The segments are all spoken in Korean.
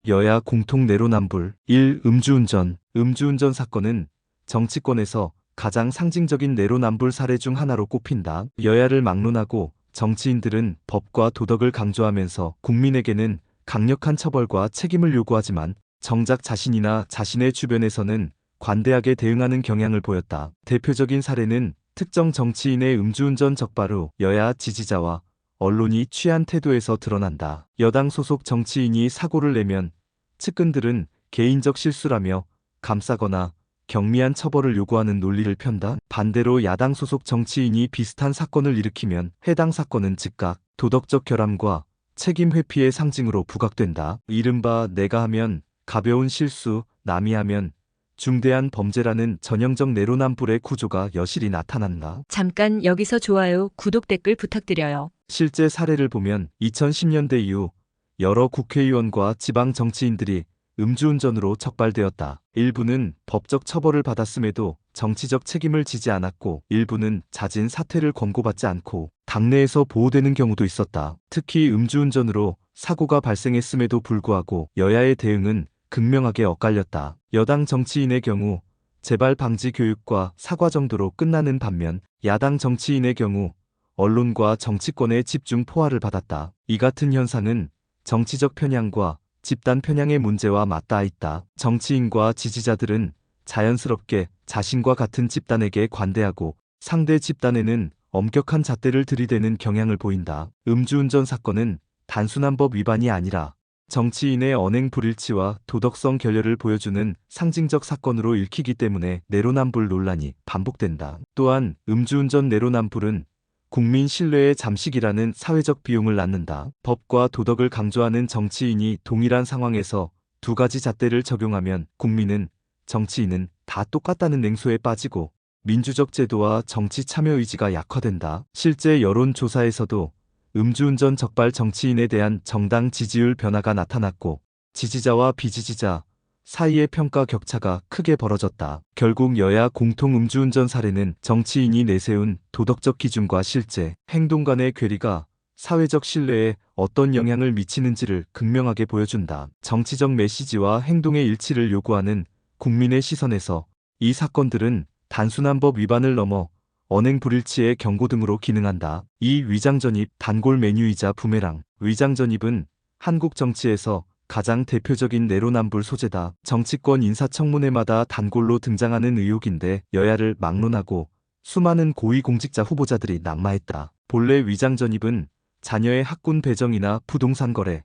여야 공통 내로남불. 1. 음주운전. 음주운전 사건은 정치권에서 가장 상징적인 내로남불 사례 중 하나로 꼽힌다. 여야를 막론하고 정치인들은 법과 도덕을 강조하면서 국민에게는 강력한 처벌과 책임을 요구하지만 정작 자신이나 자신의 주변에서는 관대하게 대응하는 경향을 보였다. 대표적인 사례는 특정 정치인의 음주운전 적발 후 여야 지지자와 언론이 취한 태도에서 드러난다. 여당 소속 정치인이 사고를 내면 측근들은 개인적 실수라며 감싸거나 경미한 처벌을 요구하는 논리를 편다. 반대로 야당 소속 정치인이 비슷한 사건을 일으키면 해당 사건은 즉각 도덕적 결함과 책임 회피의 상징으로 부각된다. 이른바 내가 하면 가벼운 실수, 남이 하면 중대한 범죄라는 전형적 내로남불의 구조가 여실히 나타난다. 잠깐 여기서 좋아요, 구독, 댓글 부탁드려요. 실제 사례를 보면 2010년대 이후 여러 국회의원과 지방 정치인들이 음주운전으로 적발되었다. 일부는 법적 처벌을 받았음에도 정치적 책임을 지지 않았고, 일부는 잦은 사퇴를 권고받지 않고 당내에서 보호되는 경우도 있었다. 특히 음주운전으로 사고가 발생했음에도 불구하고 여야의 대응은 극명하게 엇갈렸다. 여당 정치인의 경우 재발 방지 교육과 사과 정도로 끝나는 반면 야당 정치인의 경우 언론과 정치권의 집중 포화를 받았다. 이 같은 현상은 정치적 편향과 집단 편향의 문제와 맞닿아 있다. 정치인과 지지자들은 자연스럽게 자신과 같은 집단에게 관대하고 상대 집단에는 엄격한 잣대를 들이대는 경향을 보인다. 음주운전 사건은 단순한 법 위반이 아니라 정치인의 언행 불일치와 도덕성 결여를 보여주는 상징적 사건으로 읽히기 때문에 내로남불 논란이 반복된다. 또한 음주운전 내로남불은 국민 신뢰의 잠식이라는 사회적 비용을 낳는다. 법과 도덕을 강조하는 정치인이 동일한 상황에서 두 가지 잣대를 적용하면 국민은, 정치인은 다 똑같다는 냉소에 빠지고 민주적 제도와 정치 참여 의지가 약화된다. 실제 여론조사에서도 음주운전 적발 정치인에 대한 정당 지지율 변화가 나타났고 지지자와 비지지자 사이의 평가 격차가 크게 벌어졌다. 결국 여야 공통 음주운전 사례는 정치인이 내세운 도덕적 기준과 실제 행동 간의 괴리가 사회적 신뢰에 어떤 영향을 미치는지를 극명하게 보여준다. 정치적 메시지와 행동의 일치를 요구하는 국민의 시선에서 이 사건들은 단순한 법 위반을 넘어 언행 불일치의 경고 등으로 기능한다. 이 위장전입, 단골 메뉴이자 부메랑. 위장전입은 한국 정치에서 가장 대표적인 내로남불 소재다. 정치권 인사청문회마다 단골로 등장하는 의혹인데 여야를 막론하고 수많은 고위공직자 후보자들이 낙마했다. 본래 위장전입은 자녀의 학군 배정이나 부동산 거래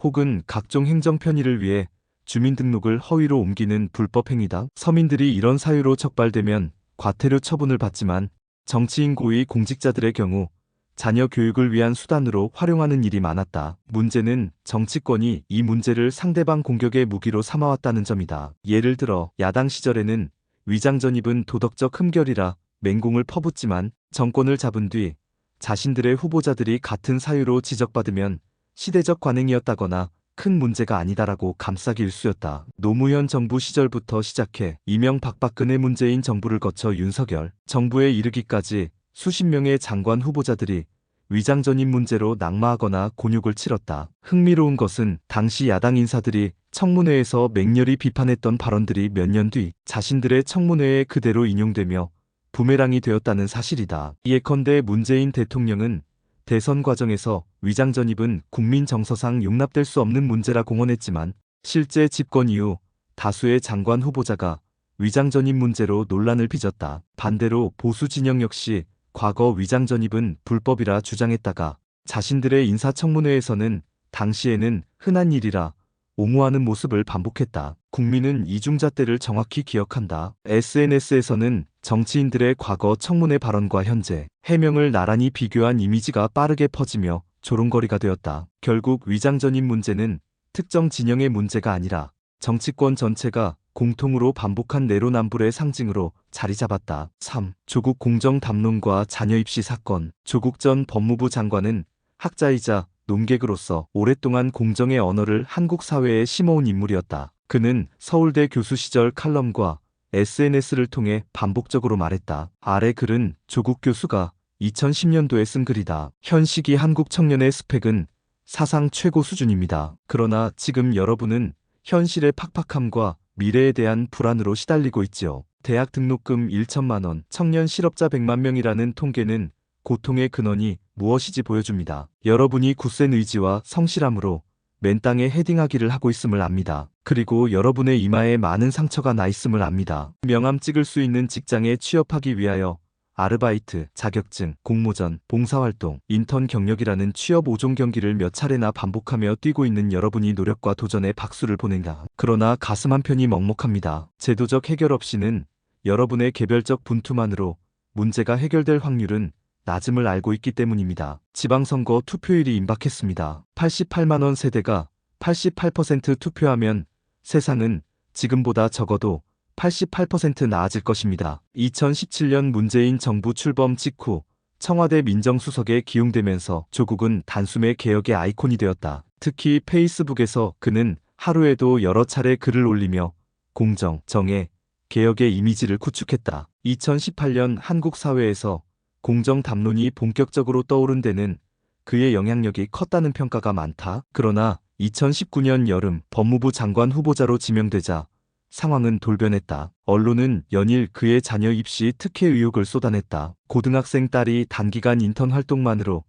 혹은 각종 행정 편의를 위해 주민등록을 허위로 옮기는 불법 행위다. 서민들이 이런 사유로 적발되면 과태료 처분을 받지만 정치인 고위 공직자들의 경우 자녀 교육을 위한 수단으로 활용하는 일이 많았다. 문제는 정치권이 이 문제를 상대방 공격의 무기로 삼아왔다는 점이다. 예를 들어 야당 시절에는 위장전입은 도덕적 흠결이라 맹공을 퍼붓지만 정권을 잡은 뒤 자신들의 후보자들이 같은 사유로 지적받으면 시대적 관행이었다거나 큰 문제가 아니다라고 감싸기 일쑤였다. 노무현 정부 시절부터 시작해 이명박박근혜 문재인 정부를 거쳐 윤석열 정부에 이르기까지 수십 명의 장관 후보자들이 위장전입 문제로 낙마하거나 곤욕을 치렀다. 흥미로운 것은 당시 야당 인사들이 청문회에서 맹렬히 비판했던 발언들이 몇 년 뒤 자신들의 청문회에 그대로 인용되며 부메랑이 되었다는 사실이다. 예컨대 문재인 대통령은 대선 과정에서 위장전입은 국민 정서상 용납될 수 없는 문제라 공언했지만 실제 집권 이후 다수의 장관 후보자가 위장전입 문제로 논란을 빚었다. 반대로 보수 진영 역시 과거 위장전입은 불법이라 주장했다가 자신들의 인사청문회에서는 당시에는 흔한 일이라 옹호하는 모습을 반복했다. 국민은 이중잣대를 정확히 기억한다. SNS에서는 정치인들의 과거 청문회 발언과 현재 해명을 나란히 비교한 이미지가 빠르게 퍼지며 조롱거리가 되었다. 결국 위장전입 문제는 특정 진영의 문제가 아니라 정치권 전체가 공통으로 반복한 내로남불의 상징으로 자리 잡았다. 3. 조국 공정 담론과 자녀 입시 사건. 조국 전 법무부 장관은 학자이자 논객으로서 오랫동안 공정의 언어를 한국 사회에 심어온 인물이었다. 그는 서울대 교수 시절 칼럼과 SNS를 통해 반복적으로 말했다. 아래 글은 조국 교수가 2010년도에 쓴 글이다. 현 시기 한국 청년의 스펙은 사상 최고 수준입니다. 그러나 지금 여러분은 현실의 팍팍함과 미래에 대한 불안으로 시달리고 있지요. 대학 등록금 1천만 원, 청년 실업자 100만 명이라는 통계는 고통의 근원이 무엇이지 보여줍니다. 여러분이 굳센 의지와 성실함으로 맨 땅에 헤딩하기를 하고 있음을 압니다. 그리고 여러분의 이마에 많은 상처가 나 있음을 압니다. 명함 찍을 수 있는 직장에 취업하기 위하여 아르바이트, 자격증, 공모전, 봉사활동, 인턴 경력이라는 취업 5종 경기를 몇 차례나 반복하며 뛰고 있는 여러분이 노력과 도전에 박수를 보낸다. 그러나 가슴 한편이 먹먹합니다. 제도적 해결 없이는 여러분의 개별적 분투만으로 문제가 해결될 확률은 낮음을 알고 있기 때문입니다. 지방선거 투표율이 임박했습니다. 88만 원 세대가 88% 투표하면 세상은 지금보다 적어도 88% 나아질 것입니다. 2017년 문재인 정부 출범 직후 청와대 민정수석에 기용되면서 조국은 단숨에 개혁의 아이콘이 되었다. 특히 페이스북에서 그는 하루에도 여러 차례 글을 올리며 공정, 정의, 개혁의 이미지를 구축했다. 2018년 한국 사회에서 공정 담론이 본격적으로 떠오른 데는 그의 영향력이 컸다는 평가가 많다. 그러나 2019년 여름 법무부 장관 후보자로 지명되자 상황은 돌변했다. 언론은 연일 그의 자녀 입시 특혜 의혹을 쏟아냈다. 고등학생 딸이 단기간 인턴 활동만으로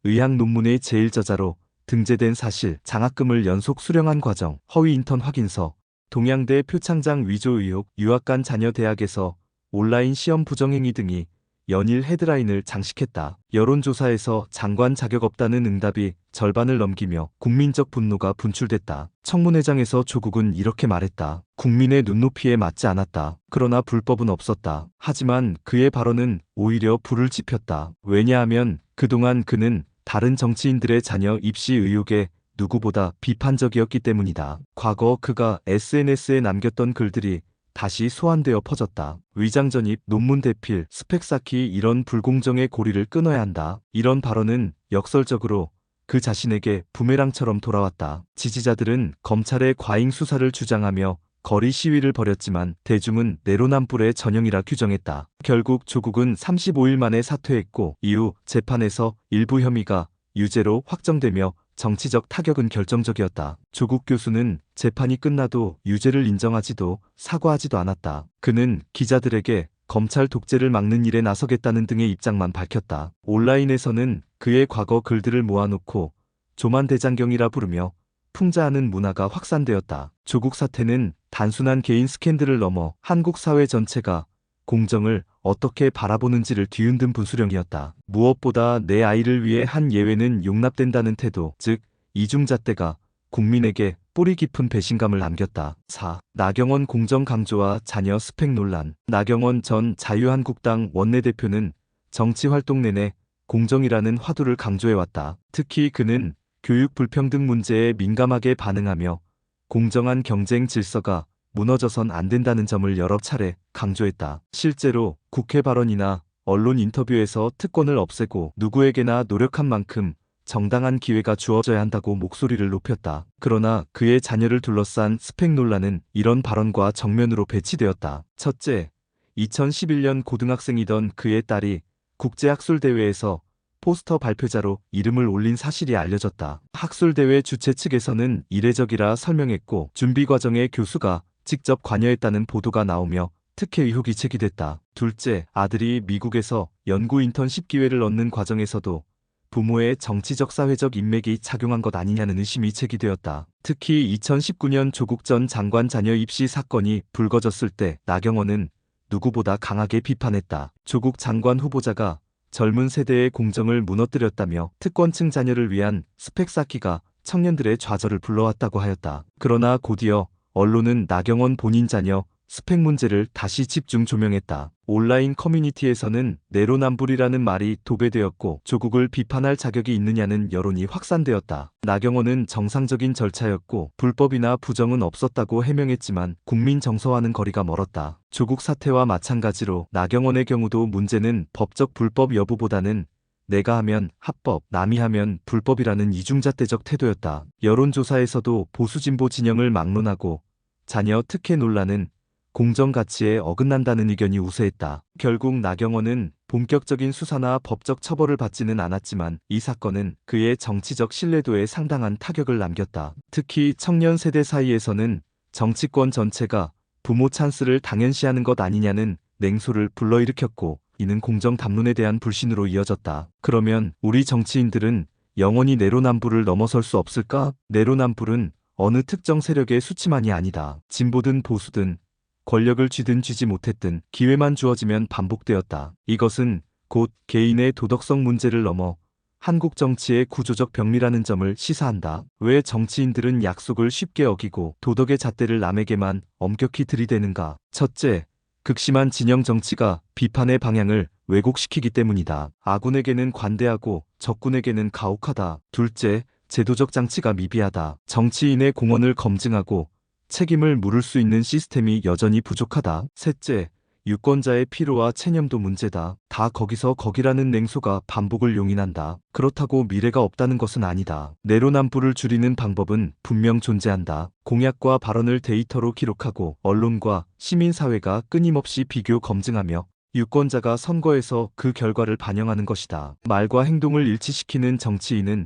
의학 논문의 제일 저자로 등재된 사실, 장학금을 연속 수령한 과정, 허위 인턴 확인서, 동양대 표창장 위조 의혹, 유학 간 자녀 대학에서 온라인 시험 부정행위 등이 연일 헤드라인을 장식했다. 여론조사에서 장관 자격 없다는 응답이 절반을 넘기며 국민적 분노가 분출됐다. 청문회장에서 조국은 이렇게 말했다. 국민의 눈높이에 맞지 않았다. 그러나 불법은 없었다. 하지만 그의 발언은 오히려 불을 지폈다. 왜냐하면 그동안 그는 다른 정치인들의 자녀 입시 의혹에 누구보다 비판적이었기 때문이다. 과거 그가 SNS에 남겼던 글들이 다시 소환되어 퍼졌다. 위장 전입, 논문 대필, 스펙 쌓기 이런 불공정의 고리를 끊어야 한다. 이런 발언은 역설적으로 그 자신에게 부메랑처럼 돌아왔다. 지지자들은 검찰의 과잉 수사를 주장하며 거리 시위를 벌였지만 대중은 내로남불의 전형이라 규정했다. 결국 조국은 35일 만에 사퇴했고 이후 재판에서 일부 혐의가 유죄로 확정되며 정치적 타격은 결정적이었다. 조국 교수는 재판이 끝나도 유죄를 인정하지도 사과하지도 않았다. 그는 기자들에게 검찰 독재를 막는 일에 나서겠다는 등의 입장만 밝혔다. 온라인에서는 그의 과거 글들을 모아놓고 조만대장경이라 부르며 풍자하는 문화가 확산되었다. 조국 사태는 단순한 개인 스캔들을 넘어 한국 사회 전체가 공정을 어떻게 바라보는지를 뒤흔든 분수령이었다. 무엇보다 내 아이를 위해 한 예외는 용납된다는 태도, 즉 이중잣대가 국민에게 뿌리 깊은 배신감을 남겼다. 4. 나경원 공정 강조와 자녀 스펙 논란. 나경원 전 자유한국당 원내대표는 정치활동 내내 공정이라는 화두를 강조해왔다. 특히 그는 교육 불평등 문제에 민감하게 반응하며 공정한 경쟁 질서가 무너져선 안 된다는 점을 여러 차례 강조했다. 실제로 국회 발언이나 언론 인터뷰에서 특권을 없애고 누구에게나 노력한 만큼 정당한 기회가 주어져야 한다고 목소리를 높였다. 그러나 그의 자녀를 둘러싼 스펙 논란은 이런 발언과 정면으로 배치되었다. 첫째, 2011년 고등학생이던 그의 딸이 국제학술대회에서 포스터 발표자로 이름을 올린 사실이 알려졌다. 학술대회 주최 측에서는 이례적이라 설명했고 준비 과정에 교수가 직접 관여했다는 보도가 나오며 특혜 의혹이 제기됐다. 둘째, 아들이 미국에서 연구 인턴십 기회를 얻는 과정에서도 부모의 정치적 사회적 인맥이 작용한 것 아니냐는 의심이 제기되었다. 특히 2019년 조국 전 장관 자녀 입시 사건이 불거졌을 때 나경원은 누구보다 강하게 비판했다. 조국 장관 후보자가 젊은 세대의 공정을 무너뜨렸다며 특권층 자녀를 위한 스펙 쌓기가 청년들의 좌절을 불러왔다고 하였다. 그러나 곧이어 언론은 나경원 본인 자녀 스펙 문제를 다시 집중 조명했다. 온라인 커뮤니티에서는 내로남불이라는 말이 도배되었고 조국을 비판할 자격이 있느냐는 여론이 확산되었다. 나경원은 정상적인 절차였고 불법이나 부정은 없었다고 해명했지만 국민 정서와는 거리가 멀었다. 조국 사태와 마찬가지로 나경원의 경우도 문제는 법적 불법 여부보다는 내가 하면 합법, 남이 하면 불법이라는 이중잣대적 태도였다. 여론조사에서도 보수진보 진영을 막론하고 자녀 특혜 논란은 공정 가치에 어긋난다는 의견이 우세했다. 결국 나경원은 본격적인 수사나 법적 처벌을 받지는 않았지만 이 사건은 그의 정치적 신뢰도에 상당한 타격을 남겼다. 특히 청년 세대 사이에서는 정치권 전체가 부모 찬스를 당연시하는 것 아니냐는 냉소를 불러일으켰고, 이는 공정 담론에 대한 불신으로 이어졌다. 그러면 우리 정치인들은 영원히 내로남불을 넘어설 수 없을까? 내로남불은 어느 특정 세력의 수치만이 아니다. 진보든 보수든 권력을 쥐든 쥐지 못했든 기회만 주어지면 반복되었다. 이것은 곧 개인의 도덕성 문제를 넘어 한국 정치의 구조적 병리라는 점을 시사한다. 왜 정치인들은 약속을 쉽게 어기고 도덕의 잣대를 남에게만 엄격히 들이대는가? 첫째, 극심한 진영 정치가 비판의 방향을 왜곡시키기 때문이다. 아군에게는 관대하고 적군에게는 가혹하다. 둘째, 제도적 장치가 미비하다. 정치인의 공헌을 검증하고 책임을 물을 수 있는 시스템이 여전히 부족하다. 셋째, 유권자의 피로와 체념도 문제다. 다 거기서 거기라는 냉소가 반복을 용인한다. 그렇다고 미래가 없다는 것은 아니다. 내로남불을 줄이는 방법은 분명 존재한다. 공약과 발언을 데이터로 기록하고 언론과 시민사회가 끊임없이 비교 검증하며 유권자가 선거에서 그 결과를 반영하는 것이다. 말과 행동을 일치시키는 정치인은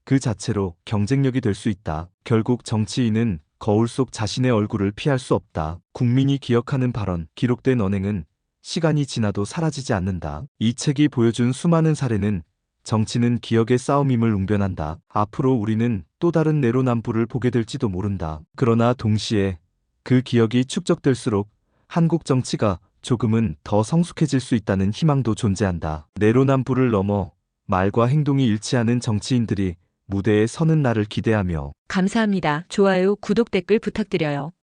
그 자체로 경쟁력이 될 수 있다. 결국 정치인은 거울 속 자신의 얼굴을 피할 수 없다. 국민이 기억하는 발언, 기록된 언행은 시간이 지나도 사라지지 않는다. 이 책이 보여준 수많은 사례는 정치는 기억의 싸움임을 웅변한다. 앞으로 우리는 또 다른 내로남불을 보게 될지도 모른다. 그러나 동시에 그 기억이 축적될수록 한국 정치가 조금은 더 성숙해질 수 있다는 희망도 존재한다. 내로남불을 넘어 말과 행동이 일치하는 정치인들이 무대에 서는 날을 기대하며 감사합니다. 좋아요, 구독, 댓글 부탁드려요.